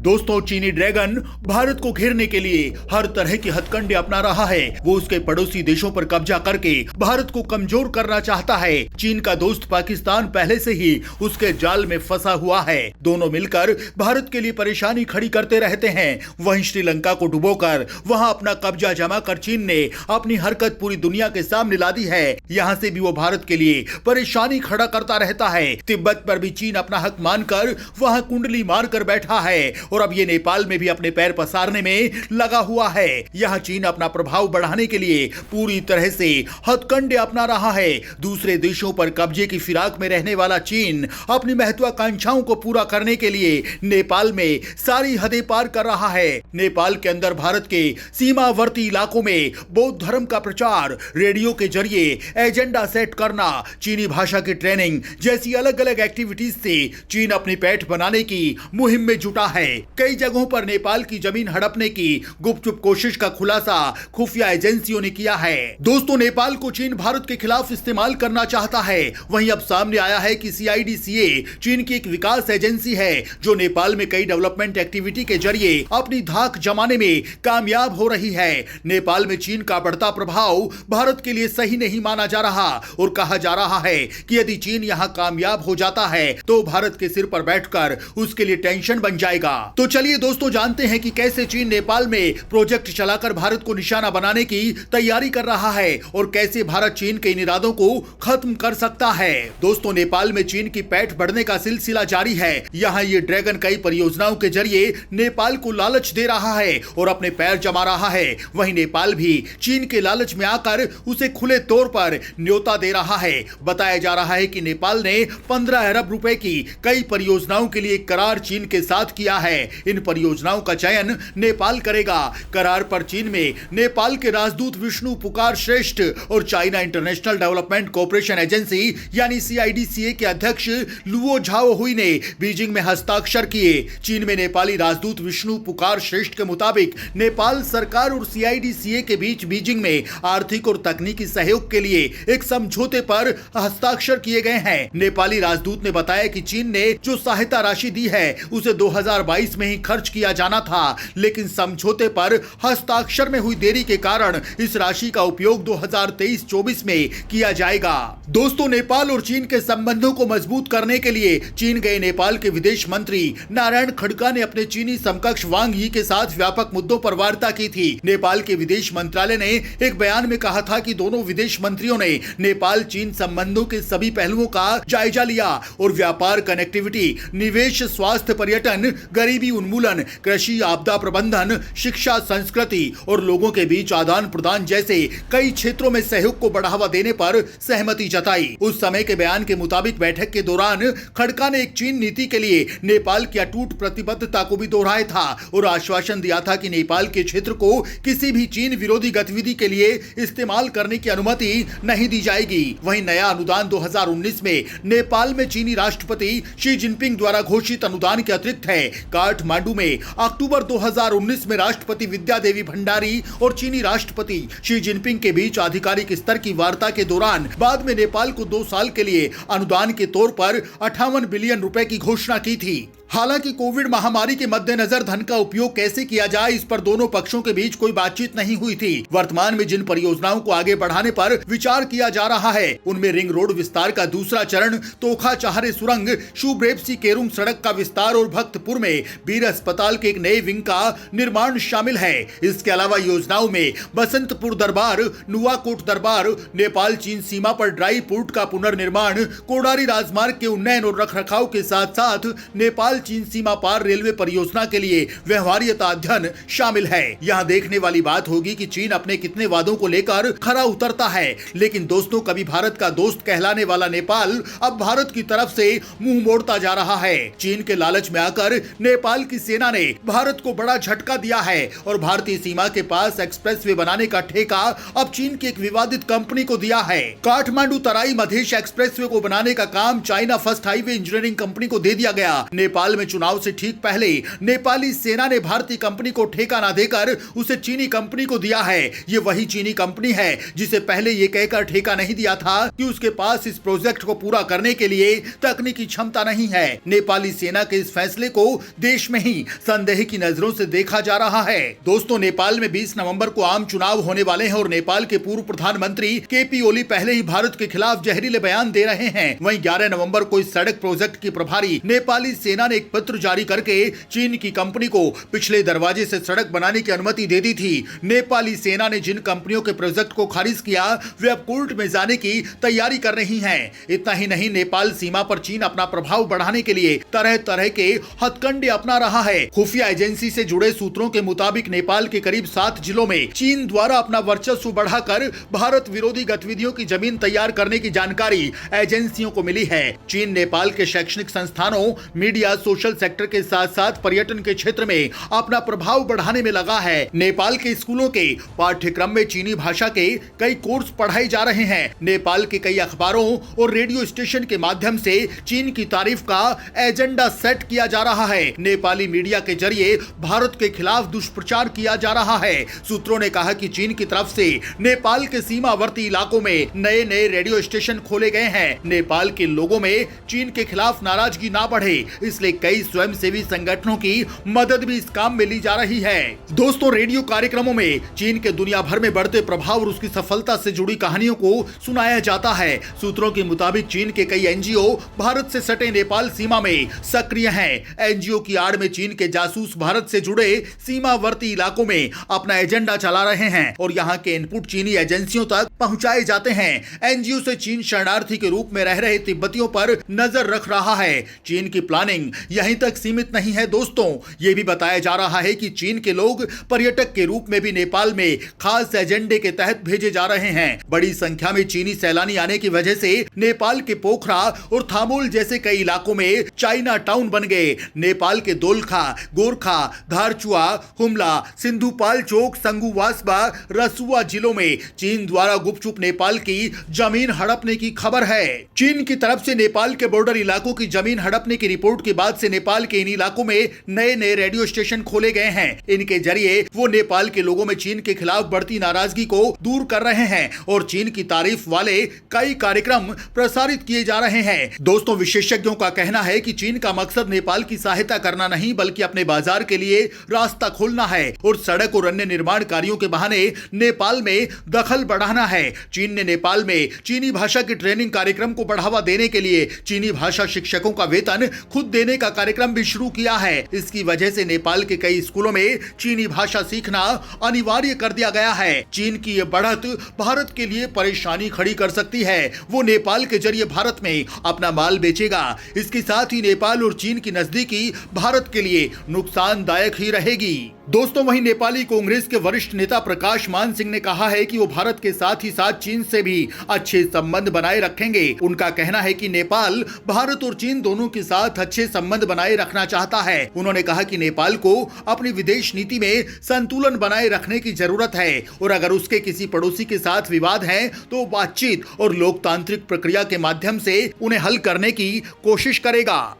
दोस्तों, चीनी ड्रैगन भारत को घेरने के लिए हर तरह की हथकंडे अपना रहा है। वो उसके पड़ोसी देशों पर कब्जा करके भारत को कमजोर करना चाहता है। चीन का दोस्त पाकिस्तान पहले से ही उसके जाल में फंसा हुआ है। दोनों मिलकर भारत के लिए परेशानी खड़ी करते रहते हैं। वहीं श्रीलंका को डुबोकर वहां अपना कब्जा जमाकर चीन ने अपनी हरकत पूरी दुनिया के सामने ला दी है। यहां से भी वो भारत के लिए परेशानी खड़ा करता रहता है। तिब्बत पर भी चीन अपना हक मानकर वहां कुंडली मारकर बैठा है और अब ये नेपाल में भी अपने पैर पसारने में लगा हुआ है। यहां चीन अपना प्रभाव बढ़ाने के लिए पूरी तरह से हथकंडे अपना रहा है। दूसरे देशों पर कब्जे की फिराक में रहने वाला चीन अपनी महत्वाकांक्षाओं को पूरा करने के लिए नेपाल में सारी हदें पार कर रहा है। नेपाल के अंदर भारत के सीमावर्ती इलाकों में बौद्ध धर्म का प्रचार, रेडियो के जरिए एजेंडा सेट करना, चीनी भाषा की ट्रेनिंग जैसी अलग अलग एक्टिविटीज से चीन अपनी पैठ बनाने की मुहिम में जुटा है। कई जगहों पर नेपाल की जमीन हड़पने की गुपचुप कोशिश का खुलासा खुफिया एजेंसियों ने किया है। दोस्तों, नेपाल को चीन भारत के खिलाफ इस्तेमाल करना चाहता है। वहीं अब सामने आया है कि CIDCA चीन की एक विकास एजेंसी है जो नेपाल में कई डेवलपमेंट एक्टिविटी के जरिए अपनी धाक जमाने में कामयाब हो रही है। नेपाल में चीन का बढ़ता प्रभाव भारत के लिए सही नहीं माना जा रहा और कहा जा रहा है कि यदि चीन यहां कामयाब हो जाता है तो भारत के सिर पर बैठकर उसके लिए टेंशन बन जाएगा। तो चलिए दोस्तों, जानते हैं कि कैसे चीन नेपाल में प्रोजेक्ट चलाकर भारत को निशाना बनाने की तैयारी कर रहा है और कैसे भारत चीन के इन इरादों को खत्म कर सकता है। दोस्तों, नेपाल में चीन की पैठ बढ़ने का सिलसिला जारी है। यहाँ ये ड्रैगन कई परियोजनाओं के जरिए नेपाल को लालच दे रहा है और अपने पैर जमा रहा है। वहीं नेपाल भी चीन के लालच में आकर उसे खुले तौर पर न्योता दे रहा है। बताया जा रहा है कि नेपाल ने 15 अरब रुपए की कई परियोजनाओं के लिए करार चीन के साथ किया है। इन परियोजनाओं का चयन नेपाल करेगा। करार पर चीन में नेपाल के राजदूत विष्णु पुकार श्रेष्ठ और China international development cooperation agency यानी CIDCA के अध्यक्ष लुओ झाओ हुई ने बीजिंग में हस्ताक्षर किए। चीन में नेपाली राजदूत विष्णु पुकार श्रेष्ठ के मुताबिक नेपाल सरकार और CIDCA के बीच बीजिंग में आर्थिक और तकनीकी सहयोग के लिए एक समझौते पर हस्ताक्षर किए गए हैं। नेपाली राजदूत ने बताया कि चीन ने जो सहायता राशि दी है उसे 2022 में ही खर्च किया जाना था, लेकिन समझौते पर हस्ताक्षर में हुई देरी के कारण इस राशि का उपयोग 2023-24 में किया जाएगा। दोस्तों, नेपाल और चीन के संबंधों को मजबूत करने के लिए चीन गए नेपाल के विदेश मंत्री नारायण खड़का ने अपने चीनी समकक्ष वांग यी के साथ व्यापक मुद्दों पर वार्ता की थी। नेपाल के विदेश मंत्रालय ने एक बयान में कहा था कि दोनों विदेश मंत्रियों ने नेपाल चीन संबंधों के सभी पहलुओं का जायजा लिया और व्यापार, कनेक्टिविटी, निवेश, स्वास्थ्य, पर्यटन, गरीबी उन्मूलन, कृषि, आपदा प्रबंधन, शिक्षा, संस्कृति और लोगों के बीच आदान प्रदान जैसे कई क्षेत्रों में सहयोग को बढ़ावा देने पर सहमति जताई। उस समय के बयान के मुताबिक बैठक के दौरान खड़का ने एक चीन नीति के लिए नेपाल की अटूट प्रतिबद्धता को भी दोहराया था और आश्वासन दिया था कि नेपाल के क्षेत्र को किसी भी चीन विरोधी गतिविधि के लिए इस्तेमाल करने की अनुमति नहीं दी जाएगी। वहीं नया अनुदान 2019 में नेपाल में चीनी राष्ट्रपति शी जिनपिंग द्वारा घोषित अनुदान के अतिरिक्त है। काठमांडू में अक्टूबर 2019 में राष्ट्रपति विद्या देवी भंडारी और चीनी राष्ट्रपति शी जिनपिंग के बीच आधिकारिक स्तर की वार्ता के दौरान बाद में नेपाल को 2 साल के लिए अनुदान के तौर पर 58 बिलियन रुपए की घोषणा की थी। हालांकि कोविड महामारी के मद्देनजर धन का उपयोग कैसे किया जाए, इस पर दोनों पक्षों के बीच कोई बातचीत नहीं हुई थी। वर्तमान में जिन परियोजनाओं को आगे बढ़ाने पर विचार किया जा रहा है उनमें रिंग रोड विस्तार का दूसरा चरण, तोखा चाहरे सुरंग, शुब्रेप्सी केरुंग सड़क का विस्तार और भक्तपुर में वीर अस्पताल के एक नए विंग का निर्माण शामिल है। इसके अलावा योजनाओं में बसंतपुर दरबार, नुवाकोट दरबार, नेपाल चीन सीमा पर ड्राई पोर्ट का पुनर्निर्माण, कोडारी राजमार्ग के उन्नयन और रखरखाव के साथ साथ नेपाल चीन सीमा पार रेलवे परियोजना के लिए व्यवहार्यता अध्ययन शामिल है। यहाँ देखने वाली बात होगी कि चीन अपने कितने वादों को लेकर खरा उतरता है। लेकिन दोस्तों, कभी भारत का दोस्त कहलाने वाला नेपाल अब भारत की तरफ से मुंह मोड़ता जा रहा है। चीन के लालच में आकर नेपाल की सेना ने भारत को बड़ा झटका दिया है और भारतीय सीमा के पास एक्सप्रेसवे बनाने का ठेका अब चीन की एक विवादित कंपनी को दिया है। काठमांडू तराई मधेश एक्सप्रेसवे को बनाने का काम China first highway engineering company को दे दिया गया। नेपाल नेपाल में चुनाव से ठीक पहले नेपाली सेना ने भारतीय कंपनी को ठेका न देकर उसे चीनी कंपनी को दिया है। ये वही चीनी कंपनी है जिसे पहले ये कहकर ठेका नहीं दिया था कि उसके पास इस प्रोजेक्ट को पूरा करने के लिए तकनीकी क्षमता नहीं है। नेपाली सेना के इस फैसले को देश में ही संदेह की नजरों से देखा जा रहा है। दोस्तों, नेपाल में 20 नवंबर को आम चुनाव होने वाले हैं और नेपाल के पूर्व प्रधानमंत्री केपी ओली पहले ही भारत के खिलाफ जहरीले बयान दे रहे हैं। वहीं 11 नवंबर को इस सड़क प्रोजेक्ट की प्रभारी नेपाली सेना ने एक पत्र जारी करके चीन की कंपनी को पिछले दरवाजे से सड़क बनाने की अनुमति दे दी थी। नेपाली सेना ने जिन कंपनियों के प्रोजेक्ट को खारिज किया वे अब कोर्ट में जाने की तैयारी कर रही हैं। इतना ही नहीं, नेपाल सीमा पर चीन अपना प्रभाव बढ़ाने के लिए तरह तरह के हथकंडे अपना रहा है। खुफिया एजेंसी से जुड़े सूत्रों के मुताबिक नेपाल के करीब 7 जिलों में चीन द्वारा अपना वर्चस्व बढ़ाकर भारत विरोधी गतिविधियों की जमीन तैयार करने की जानकारी एजेंसियों को मिली है। चीन नेपाल के शैक्षणिक संस्थानों, मीडिया, सोशल सेक्टर के साथ साथ पर्यटन के क्षेत्र में अपना प्रभाव बढ़ाने में लगा है। नेपाल के स्कूलों के पाठ्यक्रम में चीनी भाषा के कई कोर्स पढ़ाए जा रहे हैं। नेपाल के कई अखबारों और रेडियो स्टेशन के माध्यम से चीन की तारीफ का एजेंडा सेट किया जा रहा है। नेपाली मीडिया के जरिए भारत के खिलाफ दुष्प्रचार किया जा रहा है। सूत्रों ने कहा कि चीन की तरफ से नेपाल के सीमावर्ती इलाकों में नए नए रेडियो स्टेशन खोले गए हैं। नेपाल के लोगों में चीन के खिलाफ नाराजगी ना बढ़े, इसलिए कई स्वयंसेवी संगठनों की मदद भी इस काम में ली जा रही है। दोस्तों, रेडियो कार्यक्रमों में चीन के दुनिया भर में बढ़ते प्रभाव और उसकी सफलता से जुड़ी कहानियों को सुनाया जाता है। सूत्रों के मुताबिक चीन के कई एनजीओ भारत से सटे नेपाल सीमा में सक्रिय हैं। एनजीओ की आड़ में चीन के जासूस भारत से जुड़े सीमावर्ती इलाकों में अपना एजेंडा चला रहे हैं और यहाँ के इनपुट चीनी एजेंसियों तक पहुंचाए जाते हैं। एनजीओ से चीन शरणार्थी के रूप में रह रहे तिब्बतियों पर नजर रख रहा है। चीन की प्लानिंग यहीं तक सीमित नहीं है। दोस्तों, ये भी बताया जा रहा है कि चीन के लोग पर्यटक के रूप में भी नेपाल में खास एजेंडे के तहत भेजे जा रहे हैं। बड़ी संख्या में चीनी सैलानी आने की वजह से नेपाल के पोखरा और थामोल जैसे कई इलाकों में चाइना टाउन बन गए। नेपाल के दोलखा, गोरखा, धारचुआ, हुमला, सिंधुपाल चौक, संगुवासबा, रसुआ जिलों में चीन द्वारा गुपचुप नेपाल की जमीन हड़पने की खबर है। चीन की तरफ से नेपाल के बॉर्डर इलाकों की जमीन हड़पने की रिपोर्ट के बाद से नेपाल के इन इलाकों में नए नए रेडियो स्टेशन खोले गए हैं। इनके जरिए वो नेपाल के लोगों में चीन के खिलाफ बढ़ती नाराजगी को दूर कर रहे हैं और चीन की तारीफ वाले कई कार्यक्रम प्रसारित किए जा रहे हैं। दोस्तों, विशेषज्ञों का कहना है कि चीन का मकसद नेपाल की सहायता करना नहीं बल्कि अपने बाजार के लिए रास्ता खोलना है और सड़क और अन्य निर्माण कार्यों के बहाने नेपाल में दखल बढ़ाना है। चीन ने नेपाल में चीनी भाषा की ट्रेनिंग कार्यक्रम को बढ़ावा देने के लिए चीनी भाषा शिक्षकों का वेतन खुद देने का कार्यक्रम भी शुरू किया है। इसकी वजह से नेपाल के कई स्कूलों में चीनी भाषा सीखना अनिवार्य कर दिया गया है। चीन की यह बढ़त भारत के लिए परेशानी खड़ी कर सकती है। वो नेपाल के जरिए भारत में अपना माल बेचेगा। इसके साथ ही नेपाल और चीन की नजदीकी भारत के लिए नुकसानदायक ही रहेगी। दोस्तों, वहीं नेपाली कांग्रेस के वरिष्ठ नेता प्रकाश मान सिंह ने कहा है कि वो भारत के साथ ही साथ चीन से भी अच्छे संबंध बनाए रखेंगे। उनका कहना है कि नेपाल भारत और चीन दोनों के साथ अच्छे संबंध बनाए रखना चाहता है। उन्होंने कहा कि नेपाल को अपनी विदेश नीति में संतुलन बनाए रखने की जरूरत है और अगर उसके किसी पड़ोसी के साथ विवाद है तो बातचीत और लोकतांत्रिक प्रक्रिया के माध्यम से उन्हें हल करने की कोशिश करेगा।